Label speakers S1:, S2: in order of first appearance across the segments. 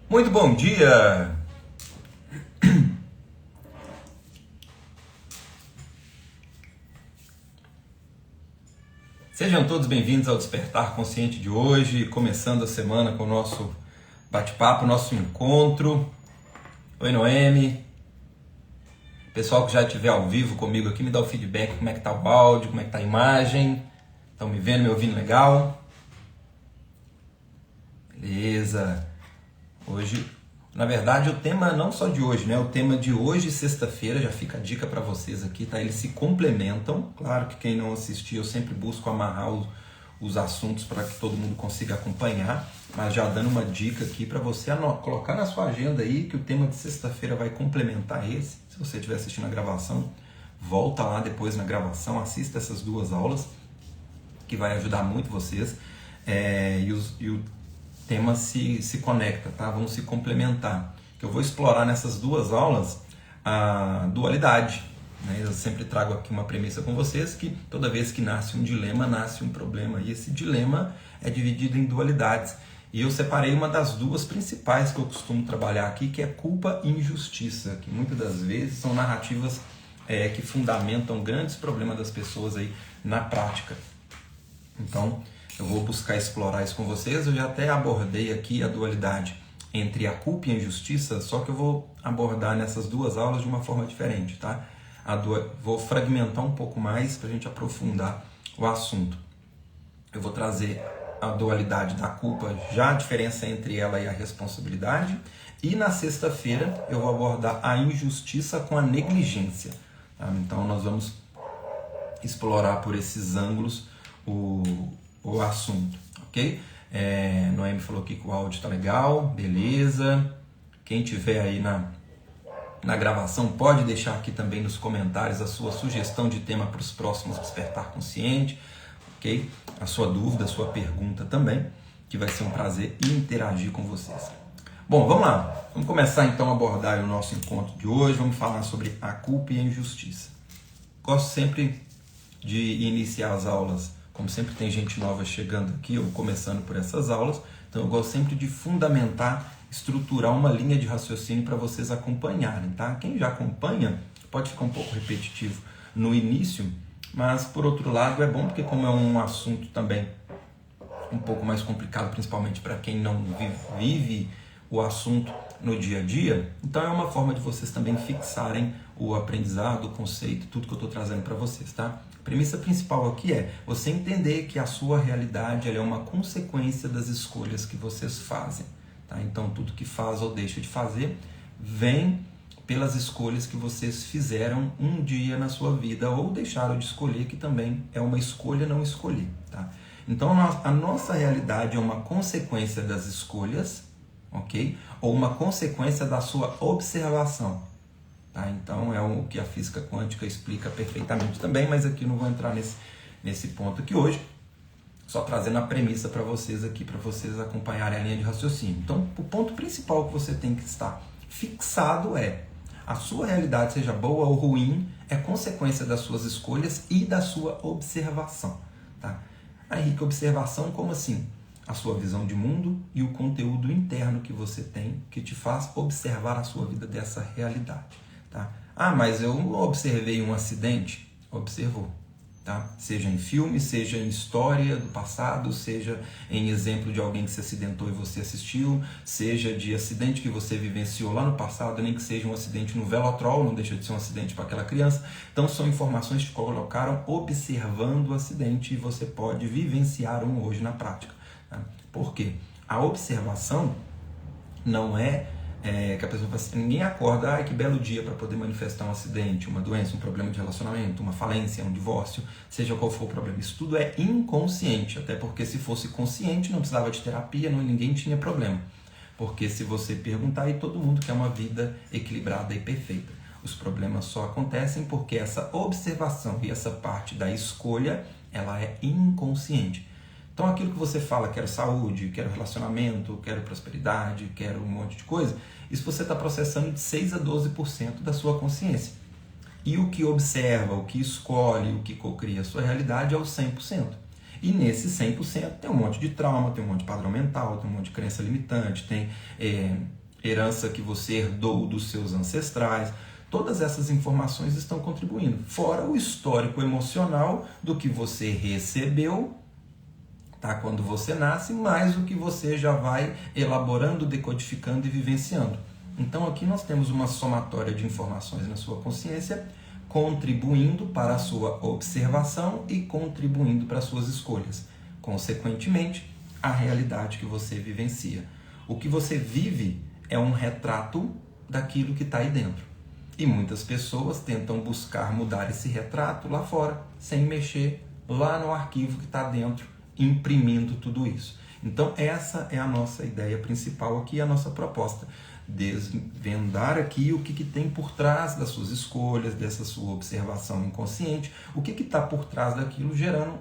S1: Muito bom dia! Sejam todos bem-vindos ao Despertar Consciente de hoje, começando a semana com o nosso bate-papo, nosso encontro. Oi, Noemi. Pessoal que já estiver ao vivo comigo aqui, me dá o feedback, como é que tá o áudio, como é que tá a imagem. Estão me vendo, me ouvindo legal? Beleza. Hoje, na verdade, o tema não só de hoje, né? O tema de hoje, sexta-feira, já fica a dica para vocês aqui, tá? Eles se complementam. Claro que quem não assistiu, eu sempre busco amarrar os assuntos para que todo mundo consiga acompanhar, mas já dando uma dica aqui para você colocar na sua agenda aí que o tema de sexta-feira vai complementar esse. Se você estiver assistindo a gravação, volta lá depois na gravação, assista essas duas aulas, que vai ajudar muito vocês. E o tema se conecta, tá? Vão se complementar. Eu vou explorar nessas duas aulas a dualidade, né? Eu sempre trago aqui uma premissa com vocês que toda vez que nasce um dilema, nasce um problema. E esse dilema é dividido em dualidades. E eu separei uma das duas principais que eu costumo trabalhar aqui, que é culpa e injustiça, que muitas das vezes são narrativas que fundamentam grandes problemas das pessoas aí na prática. Então, eu vou buscar explorar isso com vocês. Eu já até abordei aqui a dualidade entre a culpa e a injustiça, só que eu vou abordar nessas duas aulas de uma forma diferente, tá? Vou fragmentar um pouco mais para a gente aprofundar o assunto. Eu vou trazer a dualidade da culpa, já a diferença entre ela e a responsabilidade, e na sexta-feira eu vou abordar a injustiça com a negligência, tá? Então nós vamos explorar por esses ângulos o assunto, ok? Noemi falou aqui que o áudio tá legal, beleza. Quem tiver aí na gravação pode deixar aqui também nos comentários a sua sugestão de tema para os próximos Despertar Consciente, ok? A sua dúvida, a sua pergunta também, que vai ser um prazer interagir com vocês. Bom, vamos lá. Vamos começar então a abordar o nosso encontro de hoje. Vamos falar sobre a culpa e a injustiça. Gosto sempre de iniciar as aulas, como sempre tem gente nova chegando aqui, ou começando por essas aulas, então eu gosto sempre de fundamentar, estruturar uma linha de raciocínio para vocês acompanharem, tá? Quem já acompanha pode ficar um pouco repetitivo no início, mas por outro lado é bom porque como é um assunto também um pouco mais complicado, principalmente para quem não vive o assunto no dia a dia, então é uma forma de vocês também fixarem o aprendizado, o conceito, tudo que eu estou trazendo para vocês, tá? A premissa principal aqui é você entender que a sua realidade ela é uma consequência das escolhas que vocês fazem, tá? Então tudo que faz ou deixa de fazer vem pelas escolhas que vocês fizeram um dia na sua vida ou deixaram de escolher, que também é uma escolha não escolher, tá? Então a nossa realidade é uma consequência das escolhas, ok? Ou uma consequência da sua observação. Tá? Então é o que a física quântica explica perfeitamente também, mas aqui não vou entrar nesse ponto aqui hoje, só trazendo a premissa para vocês aqui, para vocês acompanharem a linha de raciocínio. Então o ponto principal que você tem que estar fixado é a sua realidade, seja boa ou ruim, é consequência das suas escolhas e da sua observação. Tá? Aí, Henrique, observação como assim? A sua visão de mundo e o conteúdo interno que você tem que te faz observar a sua vida dessa realidade. Tá? Ah, mas eu observei um acidente. Observou. Tá? Seja em filme, seja em história do passado, seja em exemplo de alguém que se acidentou e você assistiu, seja de acidente que você vivenciou lá no passado, nem que seja um acidente no Velotrol, não deixa de ser um acidente para aquela criança. Então são informações que te colocaram observando o acidente e você pode vivenciar um hoje na prática. Tá? Por quê? A observação não é que a pessoa fala assim, ninguém acorda, que belo dia para poder manifestar um acidente, uma doença, um problema de relacionamento, uma falência, um divórcio, seja qual for o problema. Isso tudo é inconsciente, até porque se fosse consciente não precisava de terapia, ninguém tinha problema. Porque se você perguntar, aí todo mundo quer uma vida equilibrada e perfeita. Os problemas só acontecem porque essa observação e essa parte da escolha, ela é inconsciente. Então aquilo que você fala, quero saúde, quero relacionamento, quero prosperidade, quero um monte de coisa, isso você está processando de 6 a 12% da sua consciência. E o que observa, o que escolhe, o que cocria a sua realidade é o 100%. E nesse 100% tem um monte de trauma, tem um monte de padrão mental, tem um monte de crença limitante, tem herança que você herdou dos seus ancestrais. Todas essas informações estão contribuindo. Fora o histórico emocional do que você recebeu, tá? Quando você nasce, mais o que você já vai elaborando, decodificando e vivenciando. Então aqui nós temos uma somatória de informações na sua consciência, contribuindo para a sua observação e contribuindo para as suas escolhas. Consequentemente, a realidade que você vivencia. O que você vive é um retrato daquilo que está aí dentro. E muitas pessoas tentam buscar mudar esse retrato lá fora, sem mexer lá no arquivo que está dentro, imprimindo tudo isso. Então essa é a nossa ideia principal aqui, a nossa proposta. Desvendar aqui o que tem por trás das suas escolhas, dessa sua observação inconsciente, o que está por trás daquilo, gerando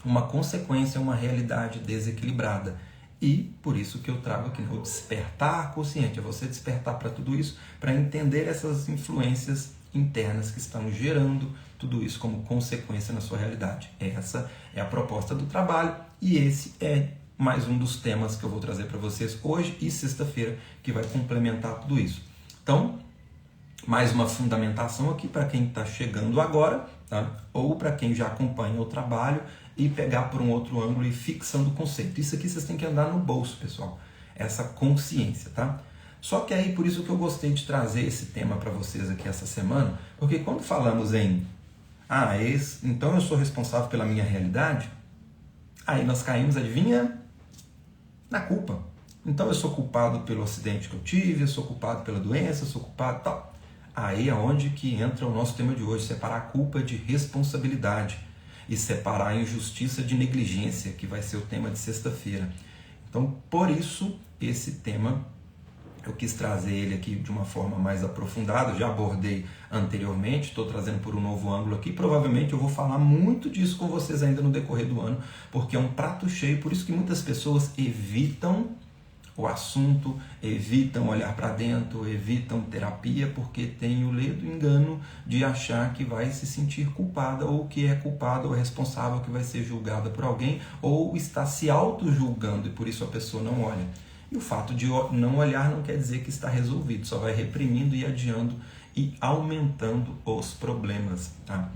S1: uma consequência, uma realidade desequilibrada. E por isso que eu trago aqui o despertar consciente, é você despertar para tudo isso, para entender essas influências internas que estão gerando tudo isso como consequência na sua realidade. Essa é a proposta do trabalho e esse é mais um dos temas que eu vou trazer para vocês hoje e sexta-feira, que vai complementar tudo isso. Então, mais uma fundamentação aqui para quem está chegando agora, tá? Ou para quem já acompanha o trabalho e pegar por um outro ângulo e fixando o conceito. Isso aqui vocês têm que andar no bolso, pessoal. Essa consciência, tá? Só que aí, por isso que eu gostei de trazer esse tema para vocês aqui essa semana, porque quando falamos em então eu sou responsável pela minha realidade, aí nós caímos, adivinha? Na culpa. Então eu sou culpado pelo acidente que eu tive, eu sou culpado pela doença, eu sou culpado tal. Aí é onde que entra o nosso tema de hoje, separar a culpa de responsabilidade e separar a injustiça de negligência, que vai ser o tema de sexta-feira. Então, por isso, esse tema, eu quis trazer ele aqui de uma forma mais aprofundada, já abordei anteriormente, estou trazendo por um novo ângulo aqui, provavelmente eu vou falar muito disso com vocês ainda no decorrer do ano, porque é um prato cheio, por isso que muitas pessoas evitam o assunto, evitam olhar para dentro, evitam terapia, porque tem o ledo engano de achar que vai se sentir culpada, ou que é culpada ou responsável, que vai ser julgada por alguém, ou está se auto-julgando e por isso a pessoa não olha. E o fato de não olhar não quer dizer que está resolvido, só vai reprimindo e adiando e aumentando os problemas, tá?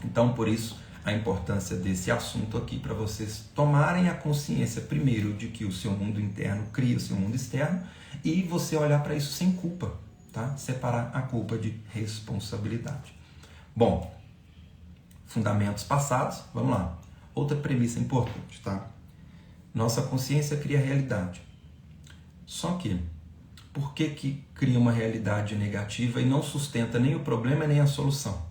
S1: Então, por isso, a importância desse assunto aqui para vocês tomarem a consciência, primeiro, de que o seu mundo interno cria o seu mundo externo e você olhar para isso sem culpa, tá? Separar a culpa de responsabilidade. Bom, fundamentos passados, vamos lá. Outra premissa importante, tá? Nossa consciência cria a realidade. Só que, por que cria uma realidade negativa e não sustenta nem o problema nem a solução?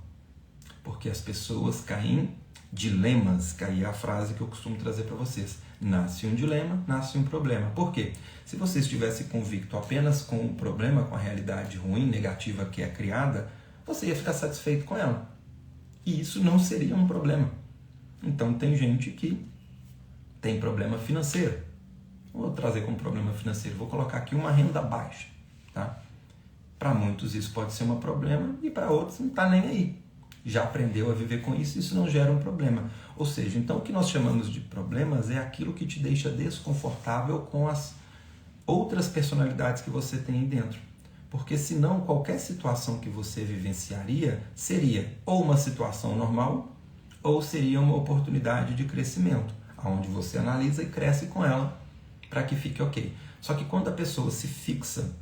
S1: Porque as pessoas caem em dilemas, que aí é a frase que eu costumo trazer para vocês. Nasce um dilema, nasce um problema. Por quê? Se você estivesse convicto apenas com o problema, com a realidade ruim, negativa que é criada, você ia ficar satisfeito com ela. E isso não seria um problema. Então tem gente que tem problema financeiro. Vou trazer como problema financeiro, vou colocar aqui uma renda baixa, tá? Para muitos isso pode ser um problema e para outros não está nem aí. Já aprendeu a viver com isso, isso não gera um problema. Ou seja, então o que nós chamamos de problemas é aquilo que te deixa desconfortável com as outras personalidades que você tem aí dentro. Porque senão qualquer situação que você vivenciaria seria ou uma situação normal ou seria uma oportunidade de crescimento, onde você analisa e cresce com ela para que fique ok. Só que quando a pessoa se fixa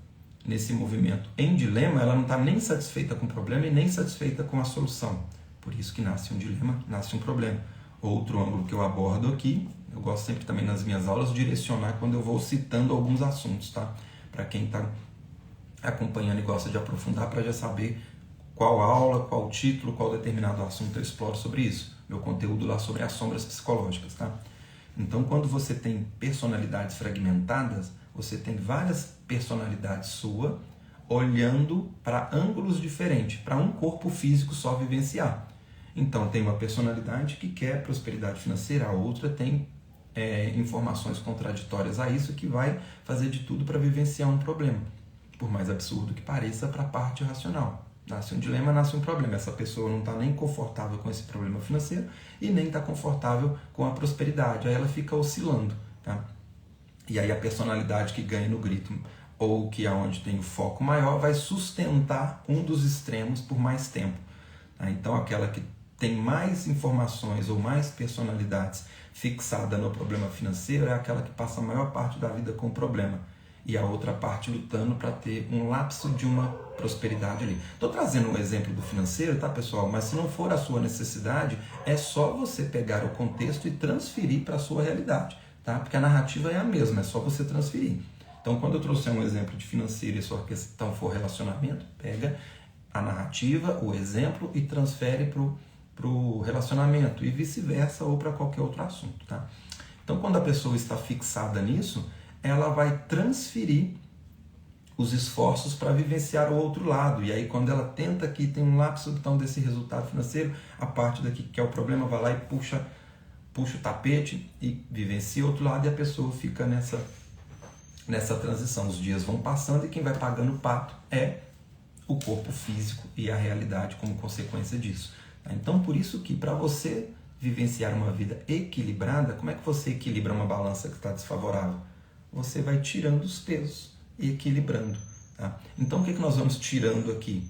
S1: nesse movimento em dilema, ela não está nem satisfeita com o problema e nem satisfeita com a solução. Por isso que nasce um dilema, nasce um problema. Outro ângulo que eu abordo aqui, eu gosto sempre também nas minhas aulas direcionar quando eu vou citando alguns assuntos, tá? Para quem está acompanhando e gosta de aprofundar, para já saber qual aula, qual título, qual determinado assunto eu exploro sobre isso. Meu conteúdo lá sobre as sombras psicológicas, tá? Então, quando você tem personalidades fragmentadas, você tem várias personalidades suas olhando para ângulos diferentes, para um corpo físico só vivenciar. Então, tem uma personalidade que quer prosperidade financeira, a outra tem informações contraditórias a isso, que vai fazer de tudo para vivenciar um problema, por mais absurdo que pareça para a parte racional. Nasce um dilema, nasce um problema. Essa pessoa não está nem confortável com esse problema financeiro e nem está confortável com a prosperidade. Aí ela fica oscilando. Tá? E aí a personalidade que ganha no grito, ou que é onde tem o foco maior, vai sustentar um dos extremos por mais tempo. Tá? Então aquela que tem mais informações ou mais personalidades fixada no problema financeiro é aquela que passa a maior parte da vida com o problema. E a outra parte lutando para ter um lapso de uma prosperidade ali. Estou trazendo um exemplo do financeiro, tá, pessoal? Mas se não for a sua necessidade, é só você pegar o contexto e transferir para a sua realidade, tá? Porque a narrativa é a mesma, é só você transferir. Então, quando eu trouxer um exemplo de financeiro e a sua questão for relacionamento, pega a narrativa, o exemplo e transfere para o relacionamento e vice-versa ou para qualquer outro assunto, tá? Então, quando a pessoa está fixada nisso, ela vai transferir os esforços para vivenciar o outro lado. E aí, quando ela tenta que tem um lapso então, desse resultado financeiro, a parte daqui que é o problema vai lá e puxa o tapete e vivencia o outro lado e a pessoa fica nessa transição. Os dias vão passando e quem vai pagando o pato é o corpo físico e a realidade como consequência disso. Então, por isso que para você vivenciar uma vida equilibrada, como é que você equilibra uma balança que está desfavorável? Você vai tirando os pesos e equilibrando. Tá? Então, o que nós vamos tirando aqui?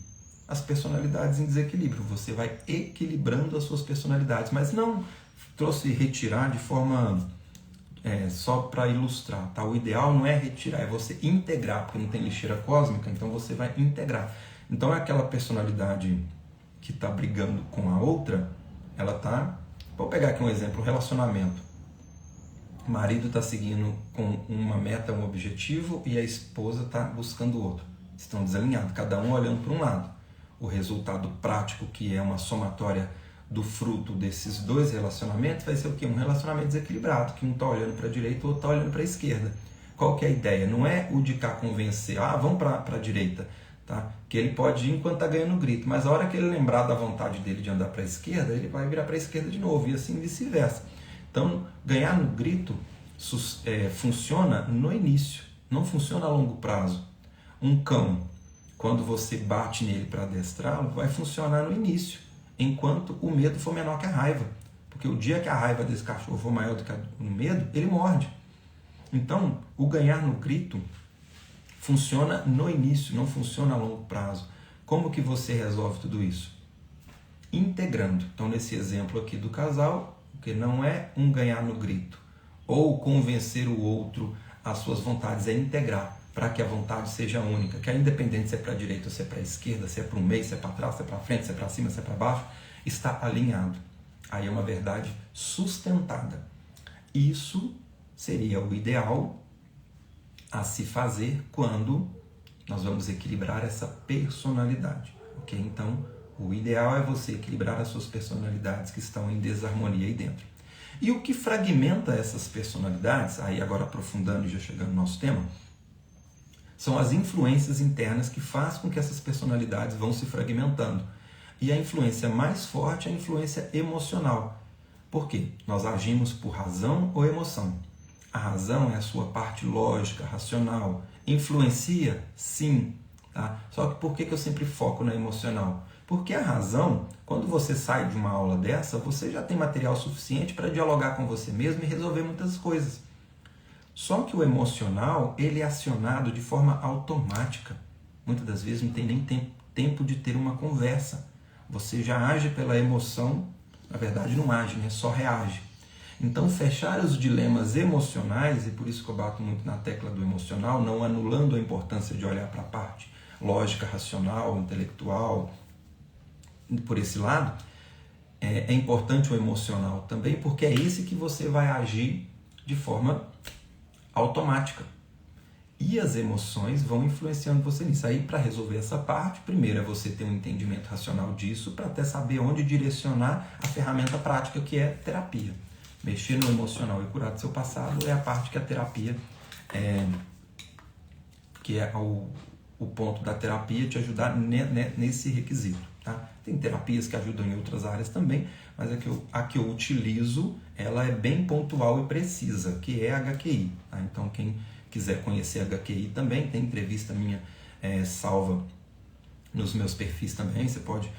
S1: As personalidades em desequilíbrio. Você vai equilibrando as suas personalidades, mas não trouxe retirar de forma só para ilustrar. Tá? O ideal não é retirar, é você integrar, porque não tem lixeira cósmica, então você vai integrar. Então, é aquela personalidade que está brigando com a outra, ela está... Vou pegar aqui um exemplo, relacionamento. O marido está seguindo com uma meta, um objetivo, e a esposa está buscando outro. Estão desalinhados, cada um olhando para um lado. O resultado prático, que é uma somatória do fruto desses dois relacionamentos, vai ser o quê? Um relacionamento desequilibrado, que um está olhando para a direita e o outro está olhando para a esquerda. Qual que é a ideia? Não é o de cá convencer, vamos para a direita, tá? Que ele pode ir enquanto está ganhando grito, mas a hora que ele lembrar da vontade dele de andar para a esquerda, ele vai virar para a esquerda de novo, e assim vice-versa. Então, ganhar no grito funciona no início, não funciona a longo prazo. Um cão, quando você bate nele para adestrá-lo, vai funcionar no início, enquanto o medo for menor que a raiva. Porque o dia que a raiva desse cachorro for maior do que o medo, ele morde. Então, o ganhar no grito funciona no início, não funciona a longo prazo. Como que você resolve tudo isso? Integrando. Então, nesse exemplo aqui do casal, porque não é um ganhar no grito ou convencer o outro às suas vontades, é integrar para que a vontade seja única, que é independente se é para a direita ou se é para a esquerda, se é para o meio, se é para trás, se é para frente, se é para cima, se é para baixo, está alinhado. Aí é uma verdade sustentada. Isso seria o ideal a se fazer quando nós vamos equilibrar essa personalidade. Ok? Então, o ideal é você equilibrar as suas personalidades que estão em desarmonia aí dentro. E o que fragmenta essas personalidades, aí agora aprofundando e já chegando no nosso tema, são as influências internas que fazem com que essas personalidades vão se fragmentando. E a influência mais forte é a influência emocional. Por quê? Nós agimos por razão ou emoção. A razão é a sua parte lógica, racional. Influencia? Sim. Tá? Só que por que eu sempre foco na emocional? Porque a razão, quando você sai de uma aula dessa, você já tem material suficiente para dialogar com você mesmo e resolver muitas coisas. Só que o emocional, ele é acionado de forma automática. Muitas das vezes não tem nem tempo de ter uma conversa. Você já age pela emoção, na verdade não age, né? Só reage. Então, fechar os dilemas emocionais, e por isso que eu bato muito na tecla do emocional, não anulando a importância de olhar para a parte lógica, racional, intelectual, por esse lado, é importante o emocional também, porque é esse que você vai agir de forma automática. E as emoções vão influenciando você nisso. Aí, para resolver essa parte, primeiro é você ter um entendimento racional disso, para até saber onde direcionar a ferramenta prática, que é terapia. Mexer no emocional e curar do seu passado é a parte que a terapia, que é o ponto da terapia te ajudar nesse requisito. Tá? Tem terapias que ajudam em outras áreas também, mas a que eu utilizo, ela é bem pontual e precisa, que é a HQI. Tá? Então, quem quiser conhecer a HQI também, tem entrevista minha salva nos meus perfis também, você pode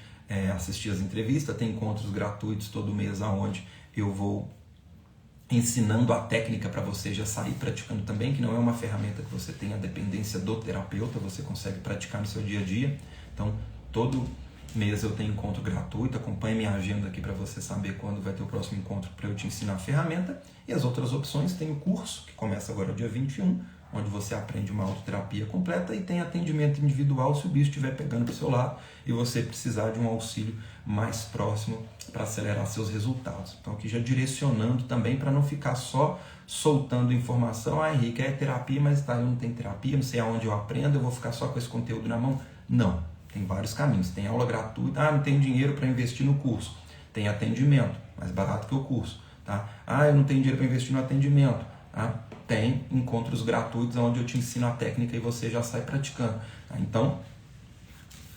S1: assistir as entrevistas, tem encontros gratuitos todo mês onde eu vou ensinando a técnica para você já sair praticando também, que não é uma ferramenta que você tenha dependência do terapeuta, você consegue praticar no seu dia a dia. Então, todo mês eu tenho encontro gratuito, acompanhe minha agenda aqui para você saber quando vai ter o próximo encontro para eu te ensinar a ferramenta. E as outras opções, tem o curso, que começa agora dia 21, onde você aprende uma autoterapia completa, e tem atendimento individual se o bicho estiver pegando para o seu lado e você precisar de um auxílio mais próximo para acelerar seus resultados. Então aqui já direcionando também para não ficar só soltando informação. Henrique, é terapia, mas eu não tenho terapia, não sei aonde eu aprendo, eu vou ficar só com esse conteúdo na mão. Não, tem vários caminhos. Tem aula gratuita, não tenho dinheiro para investir no curso. Tem atendimento, mais barato que o curso. Tá? Eu não tenho dinheiro para investir no atendimento. Tá? Tem encontros gratuitos onde eu te ensino a técnica e você já sai praticando. Tá? Então,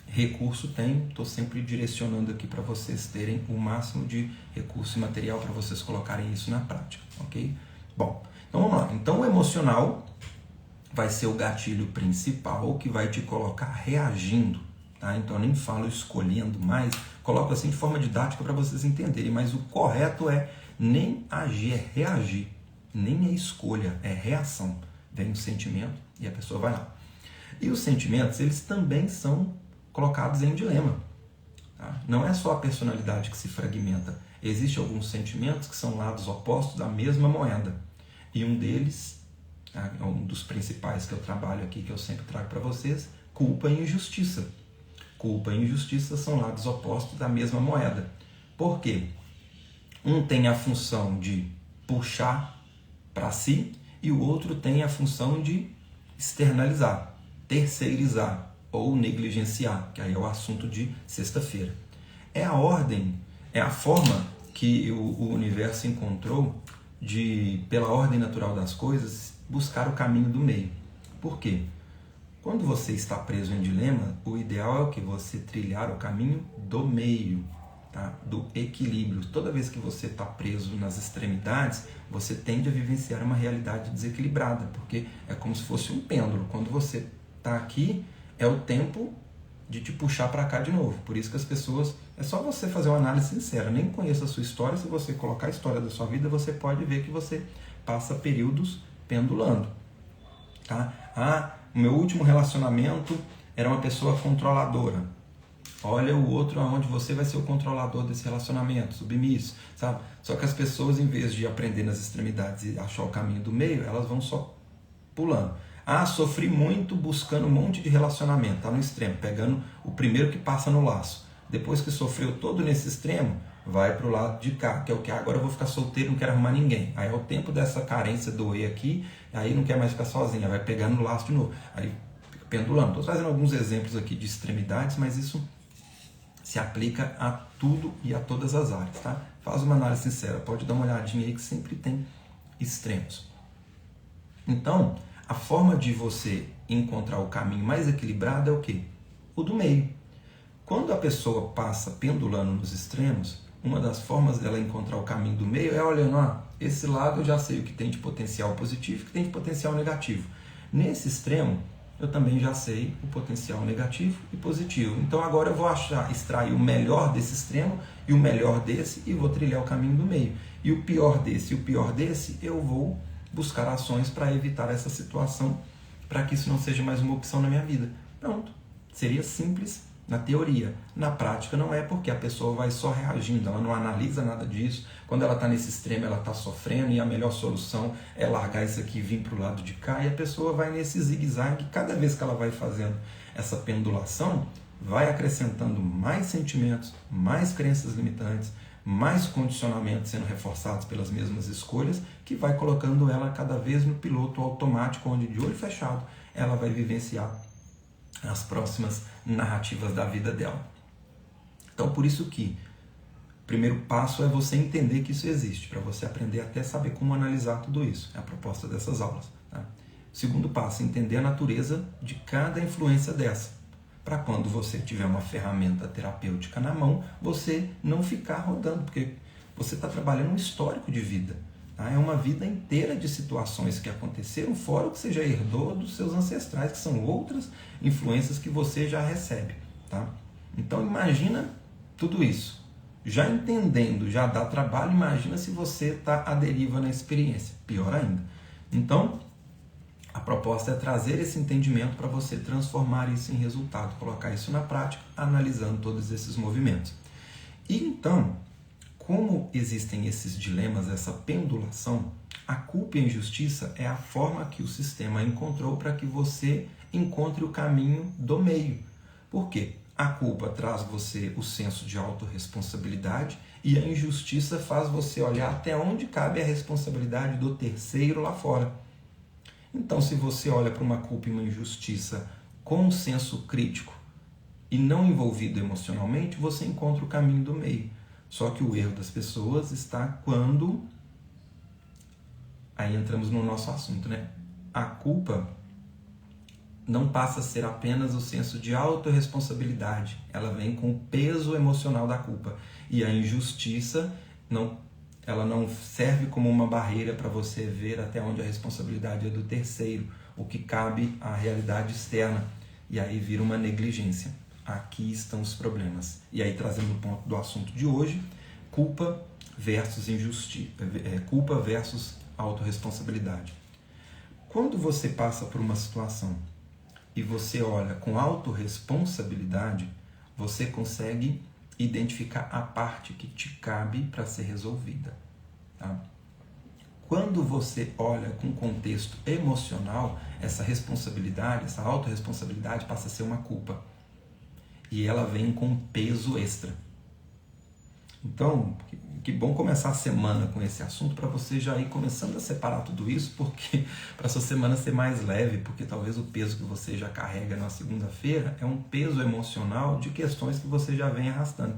S1: recurso tem, estou sempre direcionando aqui para vocês terem o máximo de recurso e material para vocês colocarem isso na prática, ok? Bom, então vamos lá. Então o emocional vai ser o gatilho principal que vai te colocar reagindo, tá? Então eu nem falo escolhendo mais, coloco assim de forma didática para vocês entenderem, mas o correto é nem agir, é reagir. Nem é escolha, é reação. Vem o sentimento e a pessoa vai lá. E os sentimentos, eles também são colocados em dilema. Tá? Não é só a personalidade que se fragmenta. Existem alguns sentimentos que são lados opostos da mesma moeda. E um deles, tá? Um dos principais que eu trabalho aqui, que eu sempre trago para vocês, culpa e injustiça. Culpa e injustiça são lados opostos da mesma moeda. Por quê? Um tem a função de puxar para si e o outro tem a função de externalizar, terceirizar ou negligenciar, que aí é o assunto de sexta-feira. É a ordem, é a forma que o universo encontrou de, pela ordem natural das coisas, buscar o caminho do meio. Por quê? Quando você está preso em dilema, o ideal é o que? Você trilhar o caminho do meio. Tá? Do equilíbrio. Toda vez que você está preso nas extremidades, você tende a vivenciar uma realidade desequilibrada, porque é como se fosse um pêndulo. Quando você está aqui, é o tempo de te puxar para cá de novo. Por isso que as pessoas... É só você fazer uma análise sincera. Nem conheça a sua história. Se você colocar a história da sua vida, você pode ver que você passa períodos pendulando. Tá? O meu último relacionamento era uma pessoa controladora. Olha o outro aonde você vai ser o controlador desse relacionamento, submisso, sabe? Só que as pessoas, em vez de aprender nas extremidades e achar o caminho do meio, elas vão só pulando. Sofri muito buscando um monte de relacionamento, tá no extremo, pegando o primeiro que passa no laço. Depois que sofreu todo nesse extremo, vai pro lado de cá, que é o que? Agora eu vou ficar solteiro, não quero arrumar ninguém. Aí é o tempo dessa carência doer aqui, aí não quer mais ficar sozinho, vai pegando no laço de novo. Aí fica pendulando. Estou trazendo alguns exemplos aqui de extremidades, mas isso se aplica a tudo e a todas as áreas, tá? Faz uma análise sincera, pode dar uma olhadinha aí que sempre tem extremos. Então, a forma de você encontrar o caminho mais equilibrado é o quê? O do meio. Quando a pessoa passa pendulando nos extremos, uma das formas dela encontrar o caminho do meio é olhando, esse lado eu já sei o que tem de potencial positivo e o que tem de potencial negativo. Nesse extremo, eu também já sei o potencial negativo e positivo. Então agora eu vou extrair o melhor desse extremo e o melhor desse e vou trilhar o caminho do meio. E o pior desse e o pior desse, eu vou buscar ações para evitar essa situação, para que isso não seja mais uma opção na minha vida. Pronto. Seria simples na teoria. Na prática não é, porque a pessoa vai só reagindo, ela não analisa nada disso. Quando ela está nesse extremo, ela está sofrendo e a melhor solução é largar isso aqui e vir para o lado de cá, e a pessoa vai nesse zigue-zague. Cada vez que ela vai fazendo essa pendulação, vai acrescentando mais sentimentos, mais crenças limitantes, mais condicionamentos sendo reforçados pelas mesmas escolhas, que vai colocando ela cada vez no piloto automático, onde de olho fechado ela vai vivenciar as próximas narrativas da vida dela. Então, por isso que o primeiro passo é você entender que isso existe, para você aprender até saber como analisar tudo isso. É a proposta dessas aulas. Tá? O segundo passo é entender a natureza de cada influência dessa, para quando você tiver uma ferramenta terapêutica na mão, você não ficar rodando, porque você está trabalhando um histórico de vida. Tá? É uma vida inteira de situações que aconteceram, fora o que você já herdou dos seus ancestrais, que são outras influências que você já recebe. tá? Então imagina tudo isso. Já entendendo, já dá trabalho, imagina se você está à deriva na experiência. Pior ainda. Então, a proposta é trazer esse entendimento para você transformar isso em resultado, colocar isso na prática, analisando todos esses movimentos. E então, como existem esses dilemas, essa pendulação, a culpa e a injustiça é a forma que o sistema encontrou para que você encontre o caminho do meio. Por quê? A culpa traz você o senso de autorresponsabilidade e a injustiça faz você olhar até onde cabe a responsabilidade do terceiro lá fora. Então, se você olha para uma culpa e uma injustiça com um senso crítico e não envolvido emocionalmente, você encontra o caminho do meio. Só que o erro das pessoas está quando... Aí entramos no nosso assunto, né? A culpa não passa a ser apenas o senso de autorresponsabilidade. Ela vem com o peso emocional da culpa. E a injustiça, ela não serve como uma barreira para você ver até onde a responsabilidade é do terceiro, o que cabe à realidade externa. E aí vira uma negligência. Aqui estão os problemas. E aí trazendo o ponto do assunto de hoje, culpa versus injustiça, culpa versus autorresponsabilidade. Quando você passa por uma situação e você olha com autorresponsabilidade, você consegue identificar a parte que te cabe para ser resolvida. Tá? Quando você olha com contexto emocional, essa responsabilidade, essa autorresponsabilidade passa a ser uma culpa. E ela vem com peso extra. Então, que bom começar a semana com esse assunto para você já ir começando a separar tudo isso, porque para a sua semana ser mais leve, porque talvez o peso que você já carrega na segunda-feira é um peso emocional de questões que você já vem arrastando.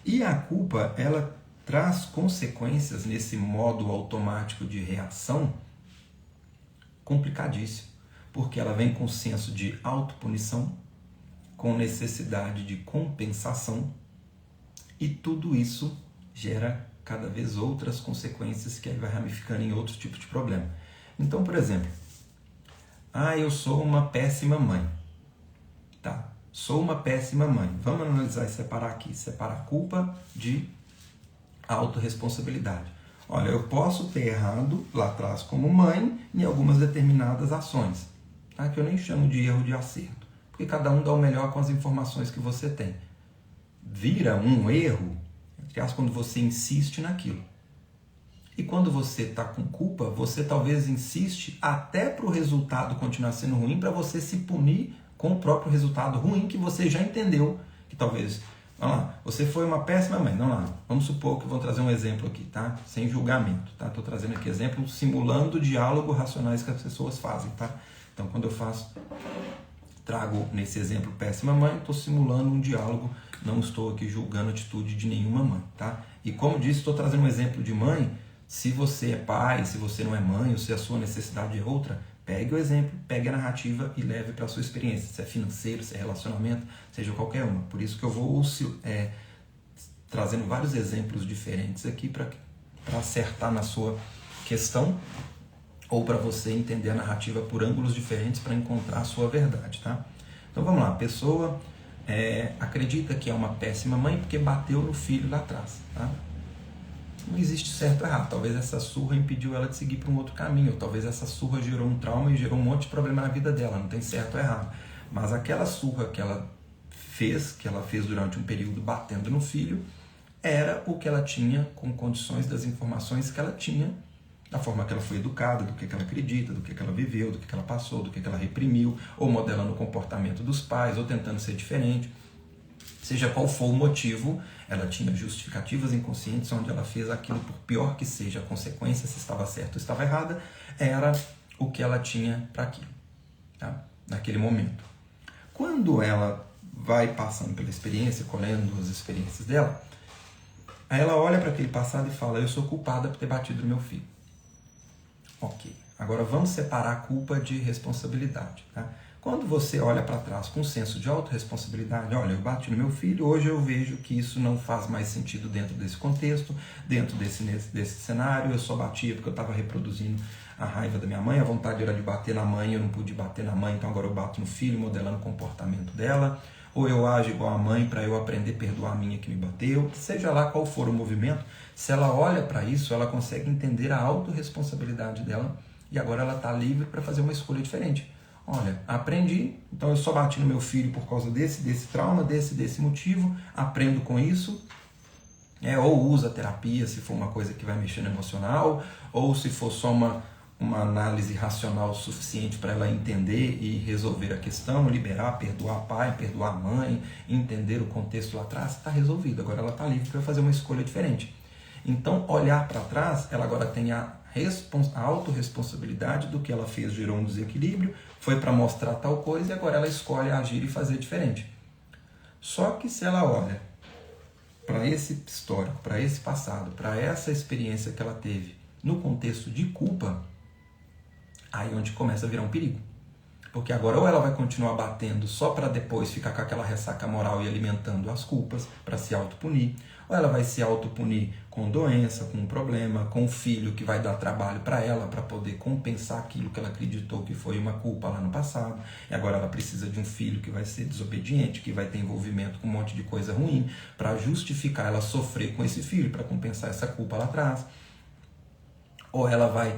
S1: E a culpa, ela traz consequências nesse modo automático de reação complicadíssimo, porque ela vem com senso de autopunição, com necessidade de compensação, e tudo isso gera cada vez outras consequências que aí vai ramificando em outros tipos de problema. Então, por exemplo, eu sou uma péssima mãe. Tá, sou uma péssima mãe. Vamos analisar e separar aqui. Separar a culpa de autorresponsabilidade. Olha, eu posso ter errado lá atrás como mãe em algumas determinadas ações, tá? Que eu nem chamo de erro de acerto, porque cada um dá o melhor com as informações que você tem. Vira um erro, quando você insiste naquilo. E quando você está com culpa, você talvez insiste até para o resultado continuar sendo ruim, para você se punir com o próprio resultado ruim que você já entendeu. Que talvez, vamos lá, você foi uma péssima mãe. Vamos lá, vamos supor que eu vou trazer um exemplo aqui, tá? Sem julgamento, tá? Estou trazendo aqui exemplos simulando o diálogo racionais que as pessoas fazem, tá? Então, quando eu trago nesse exemplo péssima mãe, estou simulando um diálogo, não estou aqui julgando a atitude de nenhuma mãe, tá? E como disse, estou trazendo um exemplo de mãe. Se você é pai, se você não é mãe, ou se a sua necessidade é outra, pegue o exemplo, pegue a narrativa e leve para a sua experiência, se é financeiro, se é relacionamento, seja qualquer uma. Por isso que eu vou trazendo vários exemplos diferentes aqui para acertar na sua questão, ou para você entender a narrativa por ângulos diferentes para encontrar a sua verdade, tá? Então vamos lá, a pessoa acredita que é uma péssima mãe porque bateu no filho lá atrás, tá? Não existe certo ou errado, talvez essa surra impediu ela de seguir para um outro caminho, ou talvez essa surra gerou um trauma e gerou um monte de problema na vida dela, não tem certo ou errado. Mas aquela surra que ela fez durante um período batendo no filho, era o que ela tinha com condições das informações que ela tinha, da forma que ela foi educada, do que ela acredita, do que ela viveu, do que ela passou, do que ela reprimiu, ou modelando o comportamento dos pais, ou tentando ser diferente. Seja qual for o motivo, ela tinha justificativas inconscientes onde ela fez aquilo, por pior que seja a consequência, se estava certo ou estava errada, era o que ela tinha para aquilo, tá? Naquele momento. Quando ela vai passando pela experiência, colhendo as experiências dela, aí ela olha para aquele passado e fala: eu sou culpada por ter batido no meu filho. Ok, agora vamos separar a culpa de responsabilidade, tá? Quando você olha para trás com um senso de autorresponsabilidade, olha, eu bati no meu filho, hoje eu vejo que isso não faz mais sentido dentro desse contexto, dentro desse cenário, eu só batia porque eu estava reproduzindo a raiva da minha mãe, a vontade era de bater na mãe, eu não pude bater na mãe, então agora eu bato no filho, modelando o comportamento dela. ou eu ajo igual a mãe para eu aprender a perdoar a minha que me bateu, seja lá qual for o movimento, se ela olha para isso, ela consegue entender a autorresponsabilidade dela e agora ela está livre para fazer uma escolha diferente. Olha, aprendi, então eu só bati no meu filho por causa desse trauma, desse motivo, aprendo com isso, ou usa terapia se for uma coisa que vai mexer no emocional, ou se for só uma análise racional suficiente para ela entender e resolver a questão, liberar, perdoar pai, perdoar mãe, entender o contexto lá atrás, está resolvido. Agora ela está livre para fazer uma escolha diferente. Então, olhar para trás, ela agora tem a autorresponsabilidade do que ela fez, gerou um desequilíbrio, foi para mostrar tal coisa e agora ela escolhe agir e fazer diferente. Só que se ela olha para esse histórico, para esse passado, para essa experiência que ela teve no contexto de culpa, aí onde começa a virar um perigo. Porque agora ou ela vai continuar batendo só para depois ficar com aquela ressaca moral e alimentando as culpas para se autopunir, ou ela vai se autopunir com doença, com um problema, com um filho que vai dar trabalho para ela para poder compensar aquilo que ela acreditou que foi uma culpa lá no passado, e agora ela precisa de um filho que vai ser desobediente, que vai ter envolvimento com um monte de coisa ruim para justificar ela sofrer com esse filho, para compensar essa culpa lá atrás. Ou ela vai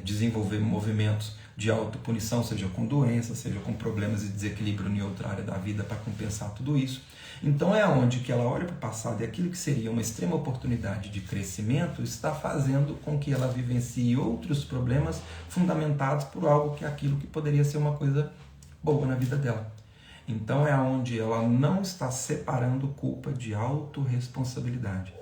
S1: desenvolver movimentos de autopunição, seja com doença, seja com problemas e desequilíbrio em outra área da vida para compensar tudo isso. Então é onde que ela olha para o passado e aquilo que seria uma extrema oportunidade de crescimento está fazendo com que ela vivencie outros problemas fundamentados por algo que é aquilo que poderia ser uma coisa boa na vida dela. Então é onde ela não está separando culpa de autorresponsabilidade.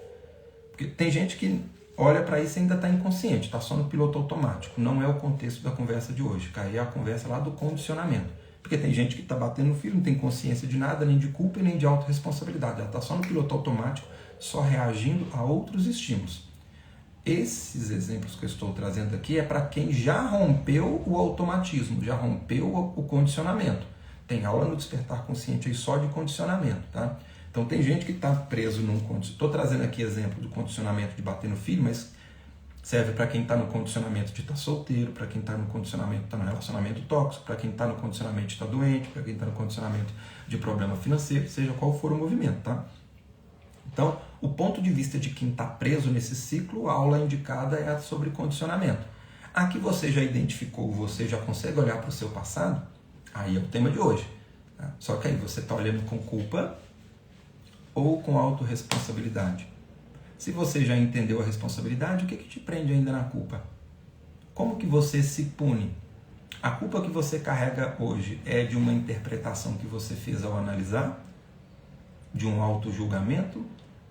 S1: Porque tem gente que olha para isso e ainda está inconsciente, está só no piloto automático. Não é o contexto da conversa de hoje. Aí é a conversa lá do condicionamento. Porque tem gente que está batendo no filho, não tem consciência de nada, nem de culpa e nem de autorresponsabilidade. Ela está só no piloto automático, só reagindo a outros estímulos. Esses exemplos que eu estou trazendo aqui é para quem já rompeu o automatismo, já rompeu o condicionamento. Tem aula no Despertar Consciente aí só de condicionamento, tá? Então tem gente que está preso num condicionamento. Estou trazendo aqui exemplo do condicionamento de bater no filho, mas serve para quem está no condicionamento de estar solteiro, para quem está no condicionamento de estar no relacionamento tóxico, para quem está no condicionamento de estar doente, para quem está no condicionamento de problema financeiro, seja qual for o movimento, tá? Então, o ponto de vista de quem está preso nesse ciclo, a aula indicada é sobre condicionamento. Aqui você já identificou, você já consegue olhar para o seu passado, aí é o tema de hoje. Tá? Só que aí você está olhando com culpa ou com autorresponsabilidade. Se você já entendeu a responsabilidade, o que te prende ainda na culpa? Como que você se pune? A culpa que você carrega hoje é de uma interpretação que você fez ao analisar? De um autojulgamento?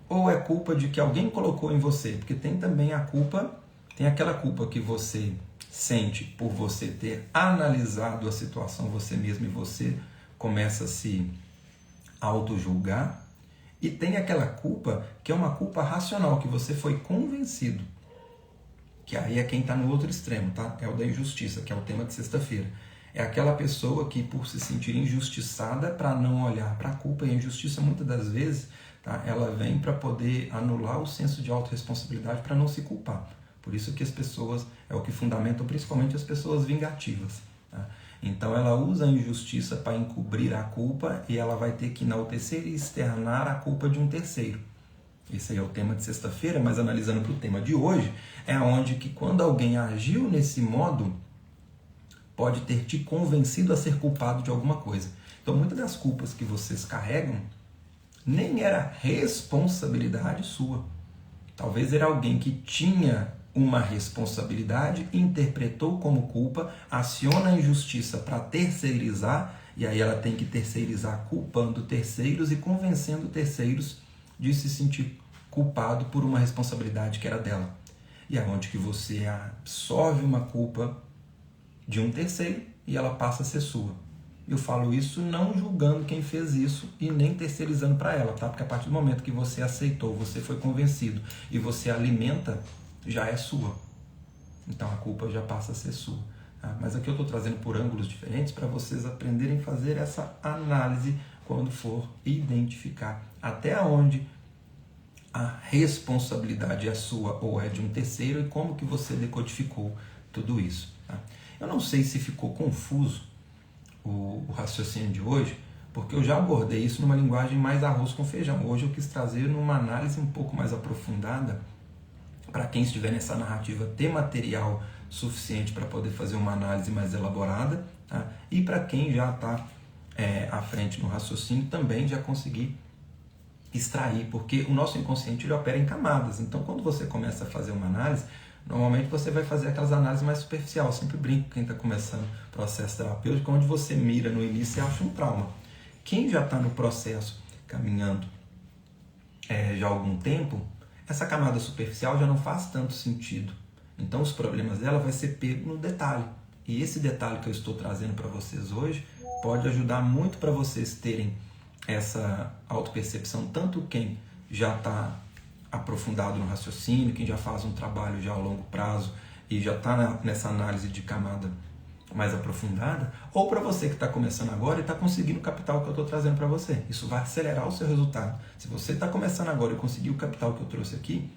S1: Ou é culpa de que alguém colocou em você? Porque tem também a culpa, tem aquela culpa que você sente por você ter analisado a situação você mesmo e você começa a se autojulgar. E tem aquela culpa que é uma culpa racional, que você foi convencido. Que aí é quem está no outro extremo, tá? É o da injustiça, que é o tema de sexta-feira. É aquela pessoa que, por se sentir injustiçada, para não olhar para a culpa, e a injustiça muitas das vezes, tá? Ela vem para poder anular o senso de autorresponsabilidade para não se culpar. Por isso que as pessoas, é o que fundamentam principalmente as pessoas vingativas. Tá? Então ela usa a injustiça para encobrir a culpa e ela vai ter que enaltecer e externar a culpa de um terceiro. Esse aí é o tema de sexta-feira, mas analisando para o tema de hoje, é onde que quando alguém agiu nesse modo, pode ter te convencido a ser culpado de alguma coisa. Então muitas das culpas que vocês carregam nem era responsabilidade sua. Talvez era alguém que tinha uma responsabilidade, interpretou como culpa, aciona a injustiça para terceirizar, e aí ela tem que terceirizar culpando terceiros e convencendo terceiros de se sentir culpado por uma responsabilidade que era dela. E é onde que você absorve uma culpa de um terceiro e ela passa a ser sua. Eu falo isso não julgando quem fez isso e nem terceirizando para ela, tá? Porque a partir do momento que você aceitou, você foi convencido e você alimenta, já é sua. Então a culpa já passa a ser sua. Tá? Mas aqui eu estou trazendo por ângulos diferentes para vocês aprenderem a fazer essa análise quando for identificar até onde a responsabilidade é sua ou é de um terceiro e como que você decodificou tudo isso. Tá? Eu não sei se ficou confuso o raciocínio de hoje, Porque eu já abordei isso numa linguagem mais arroz com feijão. Hoje eu quis trazer numa análise um pouco mais aprofundada, para quem estiver nessa narrativa ter material suficiente para poder fazer uma análise mais elaborada, tá? E para quem já está à frente no raciocínio também já conseguir extrair, porque o nosso inconsciente ele opera em camadas. Então quando você começa a fazer uma análise, normalmente você vai fazer aquelas análises mais superficiais. Eu sempre brinco com quem está começando o processo terapêutico, onde você mira no início e acha um trauma. Quem já está no processo caminhando já há algum tempo, essa camada superficial já não faz tanto sentido. Então os problemas dela vai ser pego no detalhe. E esse detalhe que eu estou trazendo para vocês hoje pode ajudar muito para vocês terem essa autopercepção, tanto quem já está aprofundado no raciocínio, quem já faz um trabalho já a longo prazo e já está nessa análise de camada mais aprofundada, ou para você que está começando agora e está conseguindo o capital que eu estou trazendo para você. Isso vai acelerar o seu resultado. Se você está começando agora e conseguiu o capital que eu trouxe aqui,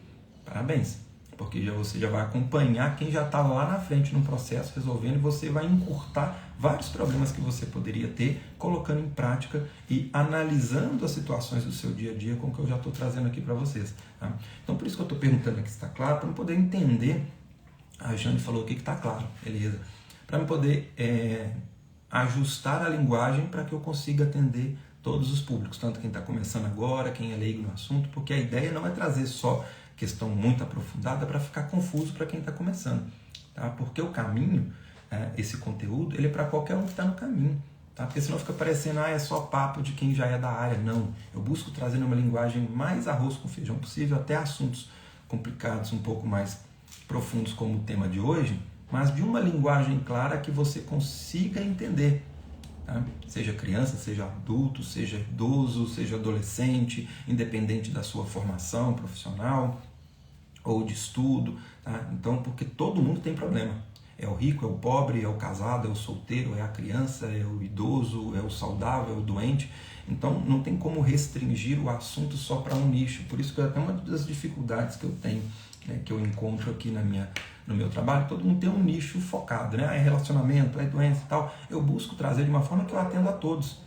S1: parabéns, porque você já vai acompanhar quem já está lá na frente no processo resolvendo, e você vai encurtar vários problemas que você poderia ter, colocando em prática e analisando as situações do seu dia a dia com o que eu já estou trazendo aqui para vocês. Tá? Então por isso que eu estou perguntando aqui se está claro, para eu poder entender. A Jane falou aqui que está claro, beleza. Para eu poder ajustar a linguagem para que eu consiga atender todos os públicos, tanto quem está começando agora, quem é leigo no assunto, porque a ideia não é trazer só questão muito aprofundada para ficar confuso para quem está começando, tá? Porque o caminho, esse conteúdo, ele é para qualquer um que está no caminho, tá? Porque senão fica parecendo, é só papo de quem já é da área. Não, eu busco trazer uma linguagem mais arroz com feijão possível, até assuntos complicados, um pouco mais profundos como o tema de hoje, mas de uma linguagem clara que você consiga entender. Tá? Seja criança, seja adulto, seja idoso, seja adolescente, independente da sua formação profissional ou de estudo. Tá? Então, porque todo mundo tem problema. É o rico, é o pobre, é o casado, é o solteiro, é a criança, é o idoso, é o saudável, é o doente. Então, não tem como restringir o assunto só para um nicho. Por isso que é uma das dificuldades que eu tenho, que eu encontro aqui no meu trabalho. Todo mundo tem um nicho focado, né? É relacionamento, é doença e tal. Eu busco trazer de uma forma que eu atendo a todos,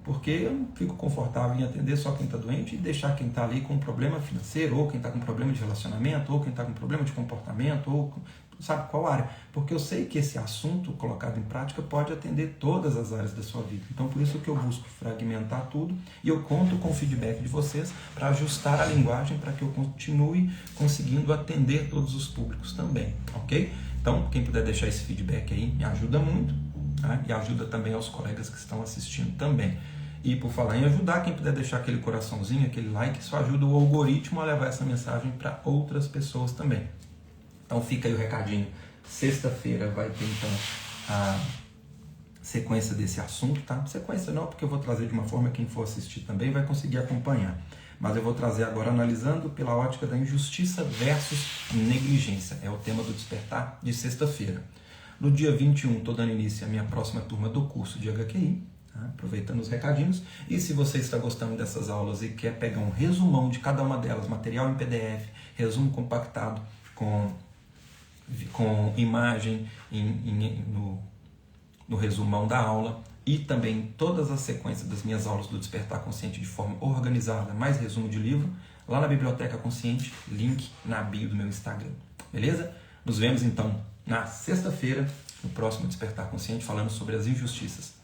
S1: porque eu não fico confortável em atender só quem está doente e deixar quem está ali com um problema financeiro, ou quem está com problema de relacionamento, ou quem está com problema de comportamento, ou sabe qual área. Porque eu sei que esse assunto colocado em prática pode atender todas as áreas da sua vida. Então por isso que eu busco fragmentar tudo e eu conto com o feedback de vocês para ajustar a linguagem para que eu continue conseguindo atender todos os públicos também, ok? Então quem puder deixar esse feedback aí me ajuda muito, tá? E ajuda também aos colegas que estão assistindo também. E por falar em ajudar, quem puder deixar aquele coraçãozinho, aquele like, isso ajuda o algoritmo a levar essa mensagem para outras pessoas também. Então fica aí o recadinho. Sexta-feira vai ter então a sequência desse assunto, tá? Sequência não, porque eu vou trazer de uma forma que quem for assistir também vai conseguir acompanhar. Mas eu vou trazer agora analisando pela ótica da injustiça versus negligência. É o tema do Despertar de sexta-feira. No dia 21 estou dando início à minha próxima turma do curso de HQI, tá? Aproveitando os recadinhos. E se você está gostando dessas aulas e quer pegar um resumão de cada uma delas, material em PDF, resumo compactado com imagem no resumão da aula, e também todas as sequências das minhas aulas do Despertar Consciente de forma organizada, mais resumo de livro, lá na Biblioteca Consciente, link na bio do meu Instagram. Beleza? Nos vemos então na sexta-feira, no próximo Despertar Consciente, falando sobre as injustiças.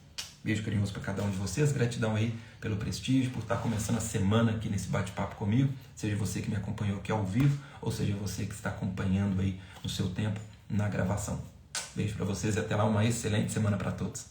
S1: Beijo carinhoso para cada um de vocês, gratidão aí pelo prestígio, por estar começando a semana aqui nesse bate-papo comigo, seja você que me acompanhou aqui ao vivo, ou seja você que está acompanhando aí no seu tempo na gravação. Beijo para vocês e até lá, uma excelente semana para todos.